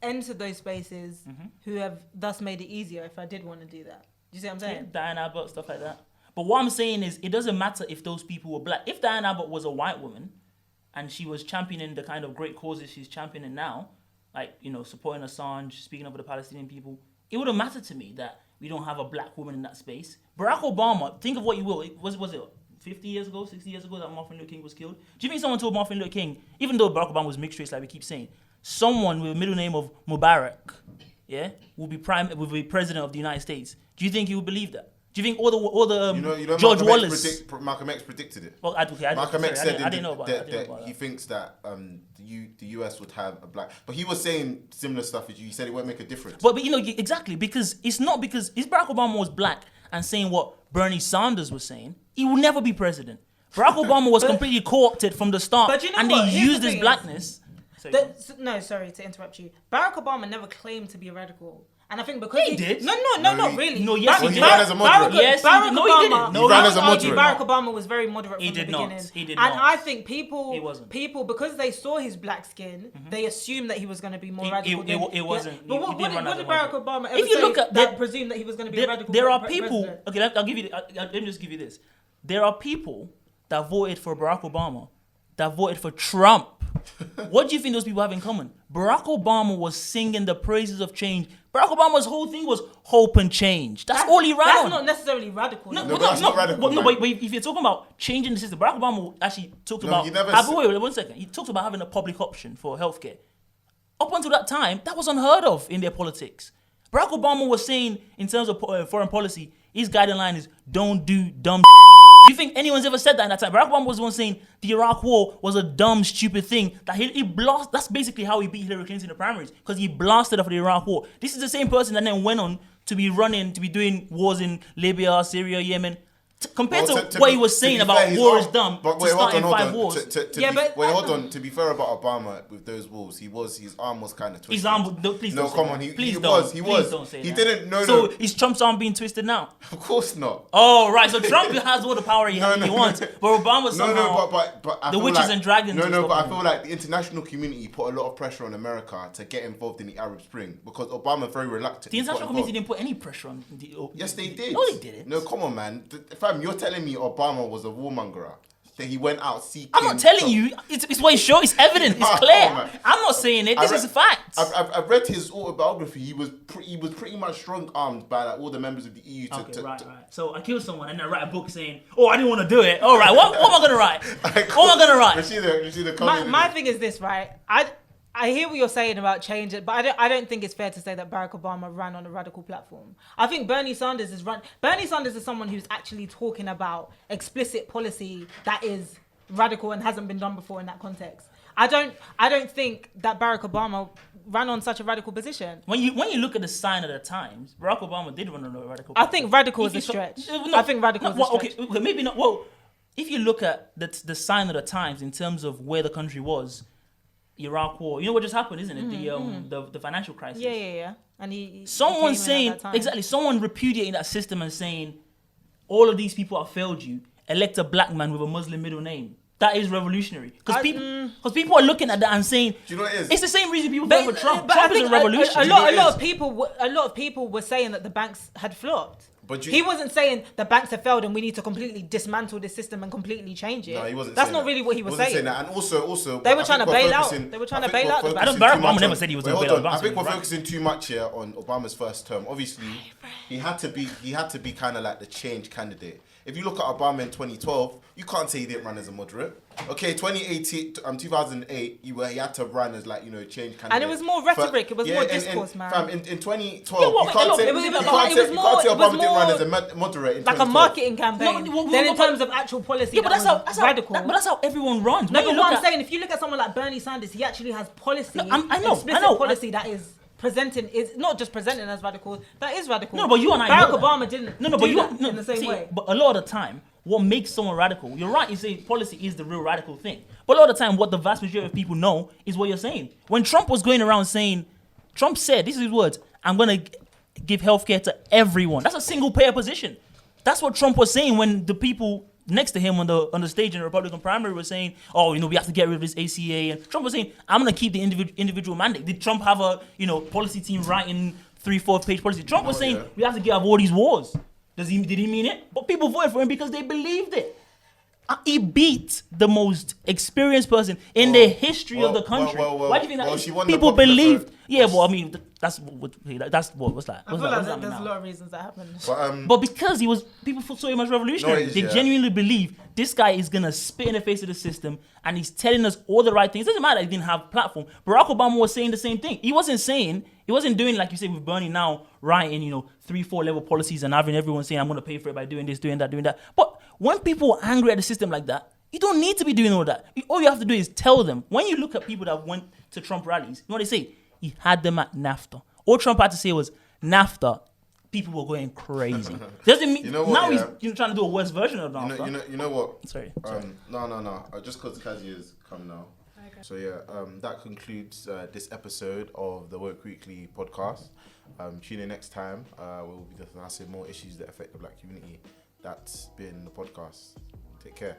entered those spaces who have thus made it easier if I did want to do that. Do you see what I'm saying? Diane Abbott, stuff like that. But what I'm saying is, it doesn't matter if those people were black. If Diane Abbott was a white woman, and she was championing the kind of great causes she's championing now, like, you know, supporting Assange, speaking up for the Palestinian people, it wouldn't matter to me that we don't have a black woman in that space. Barack Obama, think of what you will, was it 50 years ago, 60 years ago that Martin Luther King was killed? Do you think someone told Martin Luther King, even though Barack Obama was mixed race, like we keep saying, someone with a middle name of Mubarak, will be president of the United States? Do you think he would believe that? Do you think all the George Wallace? Malcolm X predicted it. Well, Malcolm X said I didn't know about that. that he thinks that the US would have a black, but he was saying similar stuff as you. He said it won't make a difference. But you know, exactly, because it's not because if Barack Obama was black and saying what Bernie Sanders was saying, he will never be president. Barack Obama was completely co-opted from the start, But you know and what? they Here's used the his thing blackness. No, sorry to interrupt you. Barack Obama never claimed to be a radical. And I think because He did. No, No, not he- really. No, yes, he did. He ran as a moderate. Yes, he did. No, he didn't. He ran as a I would argue moderate. Barack Obama was very moderate He from the did not. beginning. He did and not. I think He wasn't. people, because they saw his black skin, they assumed that he was going to be more radical. It wasn't. But He what didn't run did as a Barack moderate. Obama ever If you say look at that presumed that he was going to be a radical there are president? people. Okay, I'll give you. Let me just give you this. There are people that voted for Barack Obama, that voted for Trump. What do you think those people have in common? Barack Obama was singing the praises of change. Barack Obama's whole thing was hope and change. That's all he ran That's on. not necessarily radical. No, but that's not radical, No, man. but if you're talking about changing the system, Barack Obama actually talked No, about. he never Wait, 1 second. He talked about having a public option for healthcare. Up until that time, that was unheard of in their politics. Barack Obama was saying, in terms of foreign policy, his guideline is don't do dumb. Do you think anyone's ever said that in that time? Barack Obama was the one saying the Iraq War was a dumb, stupid thing that he blasted. That's basically how he beat Hillary Clinton in the primaries, because he blasted off the Iraq War. This is the same person that then went on to be doing wars in Libya, Syria, Yemen. Compared to what he was saying about war is dumb, But to wait, start hold in on, 5 hold on. wars. Hold on. To be fair about Obama with those wars, his arm was kind of twisted. His arm, no, please No, don't say come that. on, he Please was. Please don't say He that. didn't. No. So is Trump's arm being twisted now? Of course not. Oh, right. So Trump has all the power he wants, but Obama somehow. But I the feel witches like, and dragons No, and no, stuff but I like feel like the international community put a lot of pressure on America to get involved in the Arab Spring because Obama very reluctant. The international community didn't put any pressure on. Yes, they did. No, they didn't. No, come on, man. Fam, you're telling me Obama was a warmonger? That he went out seeking. I'm not telling you. It's what he showed. It's evident. It's Oh, clear. man. I'm not saying it. This is a fact. I've read his autobiography. He was pretty much strong armed by like all the members of the EU. Right. So I killed someone and I write a book saying, "Oh, I didn't want to do it." All right. What am I gonna write? What am I gonna write? Rasheeda, My thing is this, right? I hear what you're saying about change it, but I don't think it's fair to say that Barack Obama ran on a radical platform. I think Bernie Sanders is someone who's actually talking about explicit policy that is radical and hasn't been done before in that context. I don't think that Barack Obama ran on such a radical position. When you look at the sign of the times, Barack Obama did run on a radical. I think radical is a stretch. I think radical is a stretch. Okay, maybe not. Well, if you look at the sign of the times in terms of where the country was, Iraq War. You know what just happened, isn't it? The financial crisis. Yeah. And someone saying exactly. Someone repudiating that system and saying, all of these people have failed you. Elect a black man with a Muslim middle name. that is revolutionary. Because people are looking at that and saying, Do you know what it is? it's the same reason people vote for Trump. But I Trump is think a revolution. A lot of people were saying that the banks had flopped. But He wasn't saying the banks have failed and we need to completely dismantle this system and completely change it. No, he wasn't. That's saying not that. really what he was saying. That. And also, They were I trying think to we're bail out. focusing- They were trying I to think bail out we're the I don't. focusing Barack too much Obama never on- said he was Wait, going to hold bail out on. the I think we're banks, right? focusing too much here on Obama's first term. Obviously, he had to be kind of like the change candidate. If you look at Obama in 2012, you can't say he didn't run as a moderate. Okay, 2008, he had to run as like, change candidate. And it was more rhetoric, it was more discourse, man. Fam, in 2012, Yeah, well, you can't look, say it was Obama didn't run more as a moderate in like 2012. a marketing campaign. No, then in but- terms of actual policy, Yeah, but that's was radical. but that's how everyone runs. No, When but you what look I'm saying, if you look at someone like Bernie Sanders, he actually has policy. No, I know. Explicit policy that is presenting, is not just presenting as radical, that is radical. No, but you and I Barack know that. Obama didn't No, but do you that in the same see, way. But a lot of the time, what makes someone radical? You're right. You say policy is the real radical thing. But a lot of the time, what the vast majority of people know is what you're saying. When Trump was going around saying, Trump said, this is his words, I'm gonna give healthcare to everyone. That's a single payer position. That's what Trump was saying when the people next to him on the stage in the Republican primary were saying, oh, we have to get rid of this ACA. And Trump was saying, I'm gonna keep the individual mandate. Did Trump have a policy team writing 3-4 page policy? Trump was saying we have to get out of all these wars. Did he mean it? But people voted for him because they believed it. He beat the most experienced person in the history of the country. Why do you think that is? she won the People popular believed. vote. Yeah, well, I mean, that's what's that? I feel like there's a lot of reasons that happened. But because people saw him as revolutionary, they genuinely believe this guy is gonna spit in the face of the system, and he's telling us all the right things. It doesn't matter that he didn't have a platform. Barack Obama was saying the same thing. He wasn't doing like you say with Bernie now, writing 3-4 level policies and having everyone saying I'm gonna pay for it by doing this, doing that. But when people are angry at the system like that, you don't need to be doing all that. All you have to do is tell them. When you look at people that went to Trump rallies, you know what they say? He had them at NAFTA. All Trump had to say was NAFTA. People were going crazy. Doesn't mean now he's trying to do a worse version of NAFTA. You know what? Sorry. No. Just because Keziah's come now. Okay. So that concludes this episode of the WOKEWeekly podcast. Tune in next time. We'll be discussing more issues that affect the Black community. That's been the podcast. Take care.